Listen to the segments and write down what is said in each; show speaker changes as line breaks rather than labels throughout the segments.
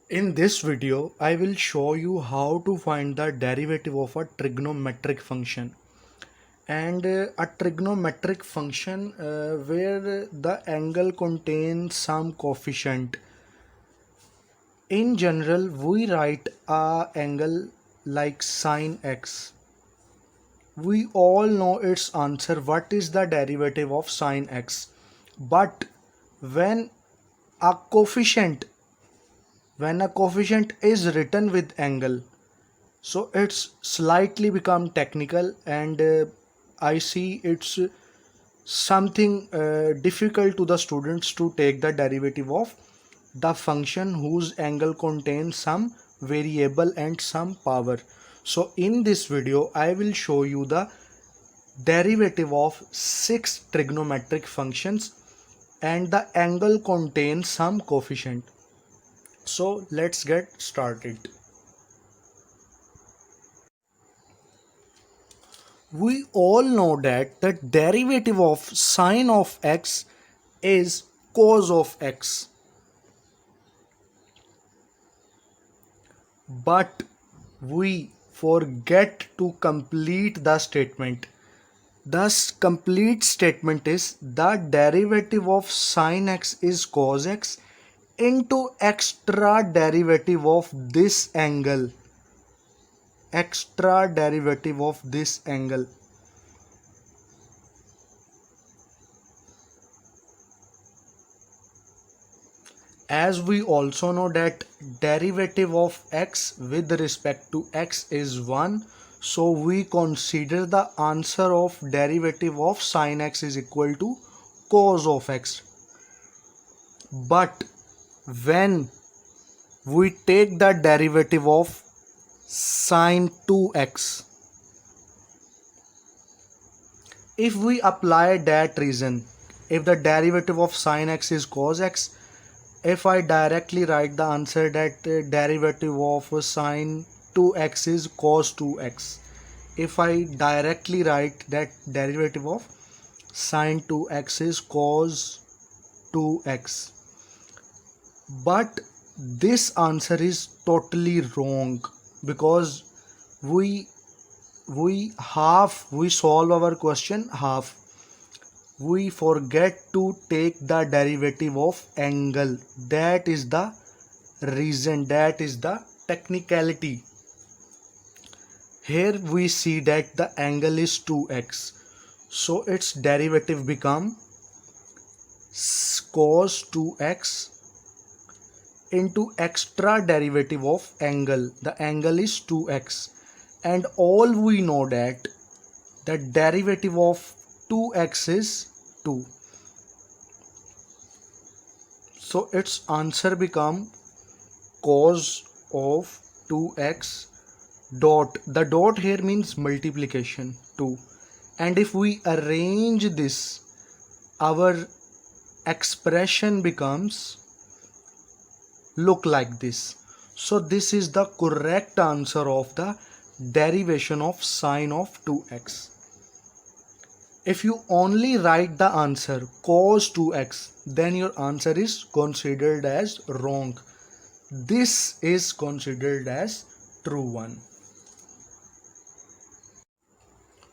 In this video, I will show you how to find the derivative of a trigonometric function. A trigonometric function where the angle contains some coefficient. In general, we write a angle like sine x. We all know its answer. What is the derivative of sine x? But when a coefficient when a coefficient is written with angle, so it's slightly become technical, and I see it's something difficult to the students to take the derivative of the function whose angle contains some variable and some power. So in this video I will show you the derivative of 6 trigonometric functions and the angle contains some coefficient. So let's get started. We all know that the derivative of sine of x is cos of x. But we forget to complete the statement. Thus, complete statement is the derivative of sine x is cos x into extra derivative of this angle. Extra derivative of this angle. As we also know that derivative of x with respect to x is 1, so we consider the answer of derivative of sine x is equal to cos of x. But when we take the derivative of sine 2x, if we apply that reason, if the derivative of sine x is cos x, if I directly write the answer that derivative of sine 2x is cos 2x, if I directly write that derivative of sine 2x is cos 2x, but this answer is totally wrong, because we we solve our question half. We forget to take the derivative of angle. That is the reason, that is the technicality. Here we see that the angle is 2x, so its derivative become cos 2x into extra derivative of angle. The angle is 2x, and all we know that the derivative of 2x is 2. So its answer become cos of 2x dot. The dot here means multiplication 2. And if we arrange this, our expression becomes look like this. So this is the correct answer of the derivation of sine of 2x. If you only write the answer cos 2x, then your answer is considered as wrong. This is considered as true one.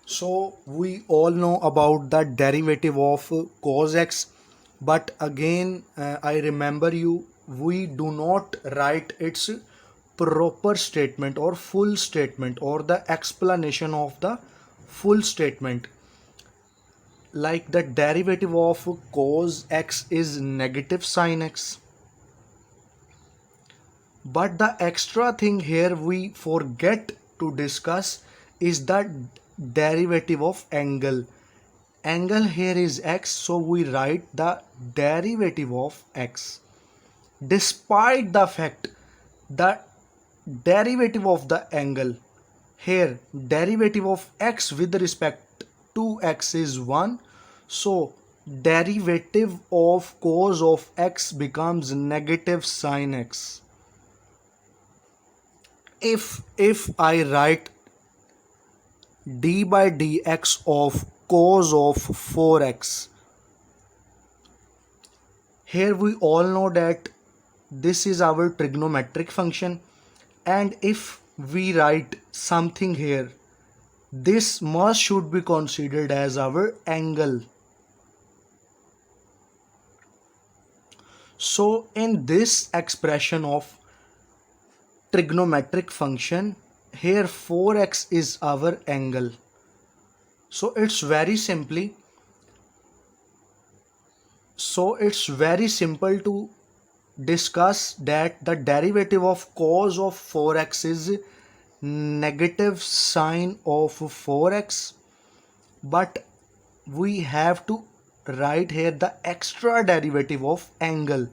So we all know about the derivative of cos x, but again I remember you, we do not write its proper statement or full statement or the explanation of the full statement. Like the derivative of cos x is negative sine x. But the extra thing here we forget to discuss is the derivative of angle. Angle here is x, so we write the derivative of x. Despite the fact the derivative of the angle, here derivative of x with respect to x is 1, so derivative of cos of x becomes negative sine x. If I write d by dx of cos of 4x, here we all know that this is our trigonometric function, and if we write something here, this must should be considered as our angle. So in this expression of trigonometric function, here 4x is our angle. So it's very simple to discuss that the derivative of cos of 4x is negative sine of 4x, but we have to write here the extra derivative of angle.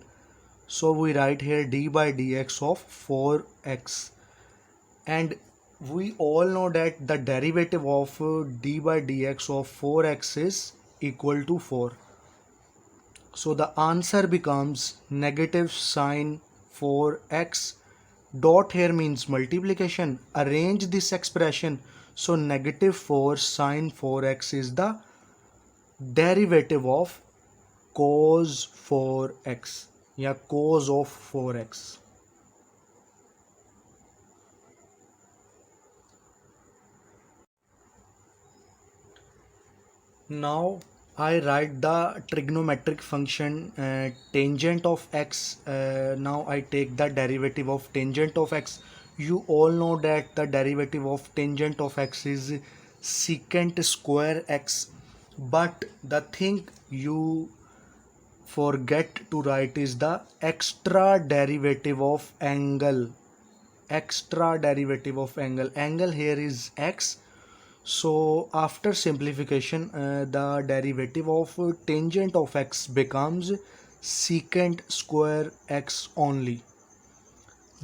So we write here d by dx of 4x, and we all know that the derivative of d by dx of 4x is equal to 4. So the answer becomes negative sine 4x. Dot here means multiplication. Arrange this expression. So negative 4 sine 4x is the derivative of cos 4x. Yeah, cos of 4x. Now I write the trigonometric function tangent of x. Now I take the derivative of tangent of x. You all know that the derivative of tangent of x is secant square x. But the thing you forget to write is the extra derivative of angle. Extra derivative of angle. Angle here is x. So after simplification, the derivative of tangent of x becomes secant square x only.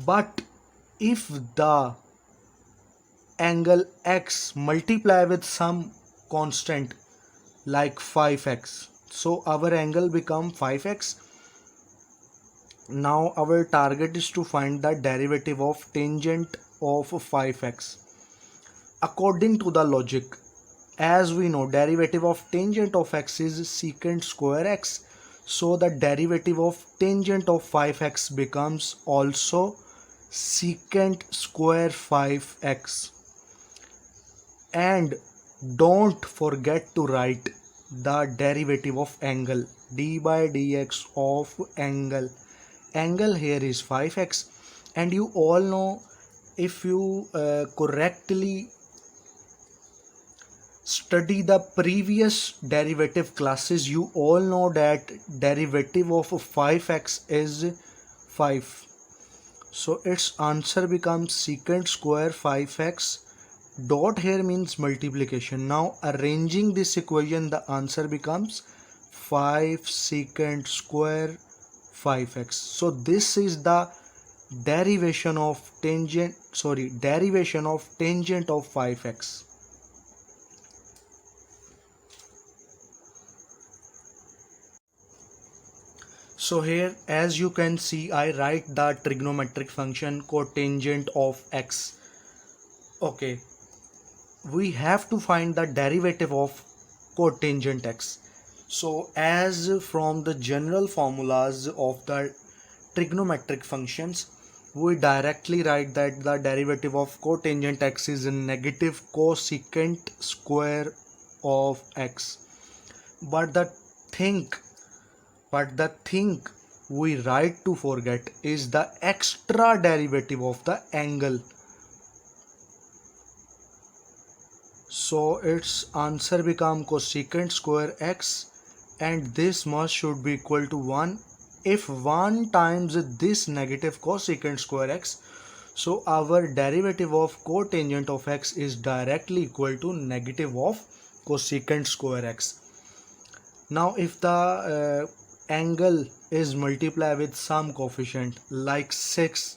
But if the angle x multiply with some constant like 5x, so our angle become 5x. Now our target is to find the derivative of tangent of 5x. According to the logic, as we know, derivative of tangent of x is secant square x, so the derivative of tangent of 5x becomes also secant square 5x. And don't forget to write the derivative of angle, d by dx of angle. Angle here is 5x, and you all know, if you correctly study the previous derivative classes, you all know that derivative of 5x is 5. So its answer becomes secant square 5x. Dot here means multiplication. Now arranging this equation, the answer becomes 5 secant square 5x. So this is the derivation of tangent of 5x. So here, as you can see, I write the trigonometric function cotangent of x. Okay, we have to find the derivative of cotangent x. So as from the general formulas of the trigonometric functions, we directly write that the derivative of cotangent x is negative cosecant square of x. But the thing we write to forget is the extra derivative of the angle. So its answer become cosecant square x, and this must should be equal to 1. If 1 times this negative cosecant square x, so our derivative of cotangent of x is directly equal to negative of cosecant square x. Now if the angle is multiplied with some coefficient like 6,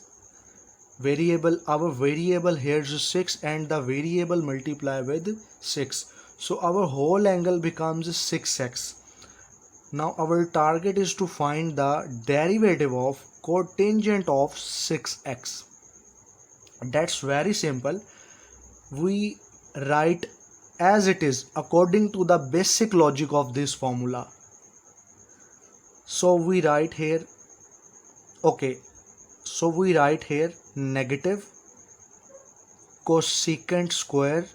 our variable here is 6, and the variable multiply with 6, so our whole angle becomes 6x. Now our target is to find the derivative of cotangent of 6x. That's very simple. We write as it is according to the basic logic of this formula. So we write here, okay, So we write here negative cosecant square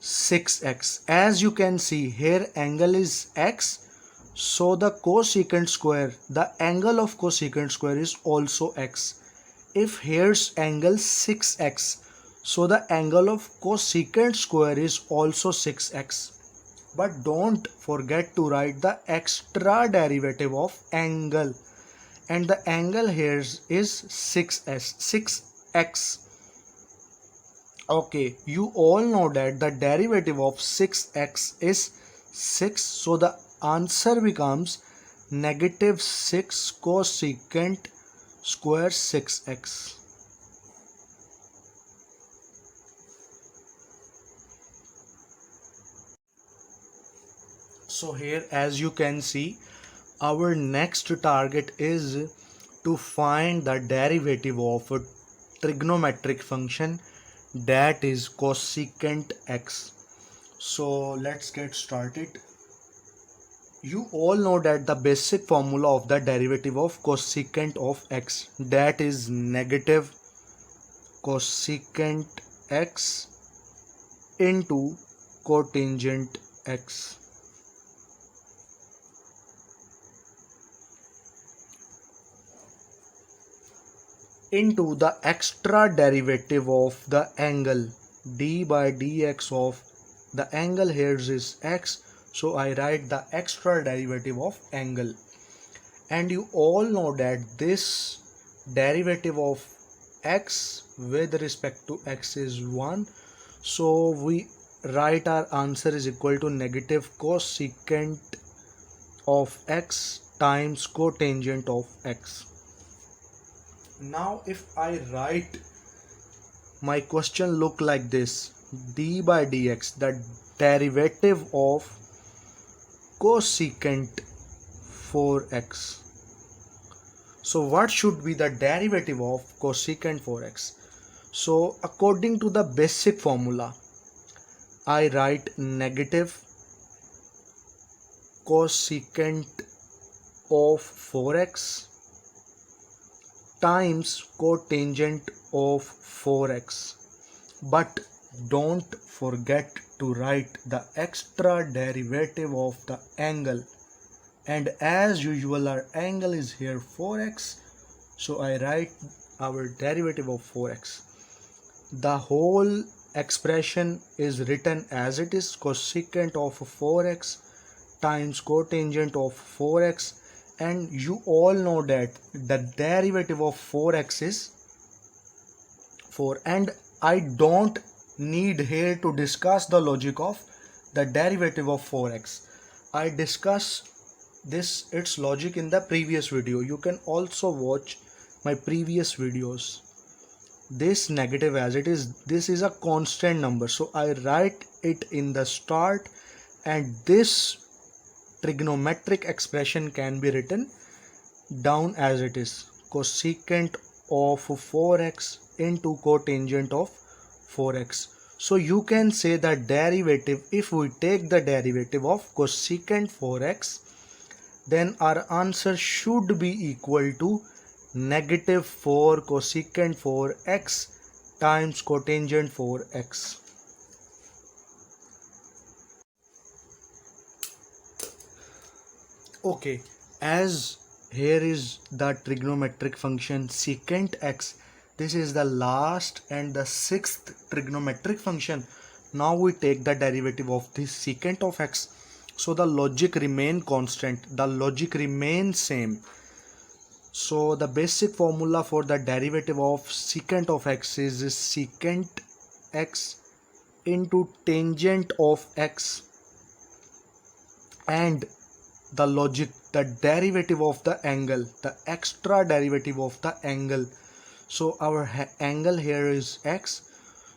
6x. As you can see here, angle is x, so the cosecant square, the angle of cosecant square is also x. If here's angle 6x, so the angle of cosecant square is also 6x. But don't forget to write the extra derivative of angle, and the angle here is 6x. Okay, you all know that the derivative of 6x is 6, so the answer becomes negative 6 cosecant square 6x. So here, as you can see, our next target is to find the derivative of a trigonometric function, that is cosecant x. So let's get started. You all know that the basic formula of the derivative of cosecant of x, that is negative cosecant x into cotangent x. Into the extra derivative of the angle d by dx of the angle here is x, so I write the extra derivative of angle. And you all know that this derivative of x with respect to x is 1, so we write our answer is equal to negative cosecant of x times cotangent of x. Now if I write my question look like this, d by dx, the derivative of cosecant 4x. So what should be the derivative of cosecant 4x? So according to the basic formula, I write negative cosecant of 4x times cotangent of 4x. But don't forget to write the extra derivative of the angle, and as usual our angle is here 4x, so I write our derivative of 4x. The whole expression is written as it is, cosecant of 4x times cotangent of 4x, and you all know that the derivative of 4x is 4, and I don't need here to discuss the logic of the derivative of 4x. I discuss this its logic in the previous video. You can also watch my previous videos. This negative, as it is, this is a constant number, so I write it in the start, and this trigonometric expression can be written down as it is, cosecant of 4x into cotangent of 4x. So you can say the derivative, if we take the derivative of cosecant 4x, then our answer should be equal to negative 4 cosecant 4x times cotangent 4x. Okay, as here is the trigonometric function secant x, this is the last and the sixth trigonometric function. Now we take the derivative of this secant of x, so the logic remain constant, the logic remains same. So the basic formula for the derivative of secant of x is secant x into tangent of x, and the logic, the derivative of the angle, the extra derivative of the angle. So our angle here is x,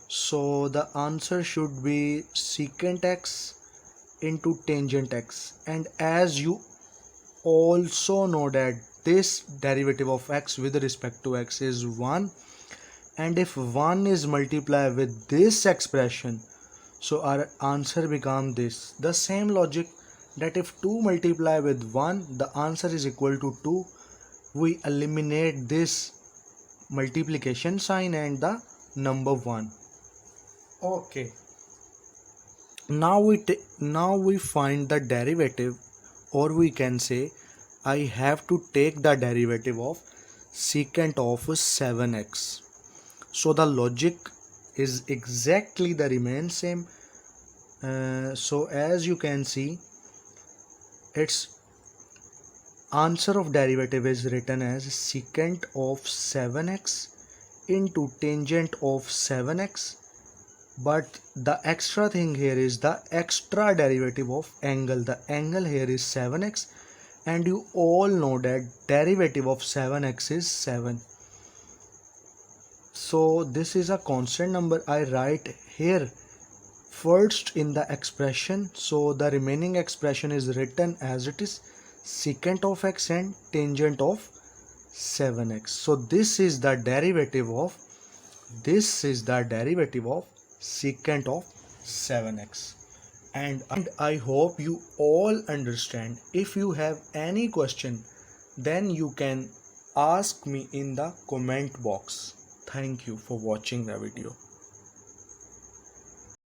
so the answer should be secant x into tangent x. And as you also know that this derivative of x with respect to x is 1, and if 1 is multiplied with this expression, so our answer becomes this. The same logic, that if 2 multiply with 1, the answer is equal to 2, we eliminate this multiplication sign and the number 1. Okay, now we find the derivative, or we can say I have to take the derivative of secant of 7x. So the logic is exactly the remain same. So as you can see, its answer of derivative is written as secant of 7x into tangent of 7x, but the extra thing here is the extra derivative of angle. The angle here is 7x, and you all know that derivative of 7x is 7. So this is a constant number I write here first in the expression. So the remaining expression is written as it is, secant of x and tangent of 7x. So this is the derivative of secant of 7x. And I hope you all understand. If you have any question, then you can ask me in the comment box. Thank you for watching the video.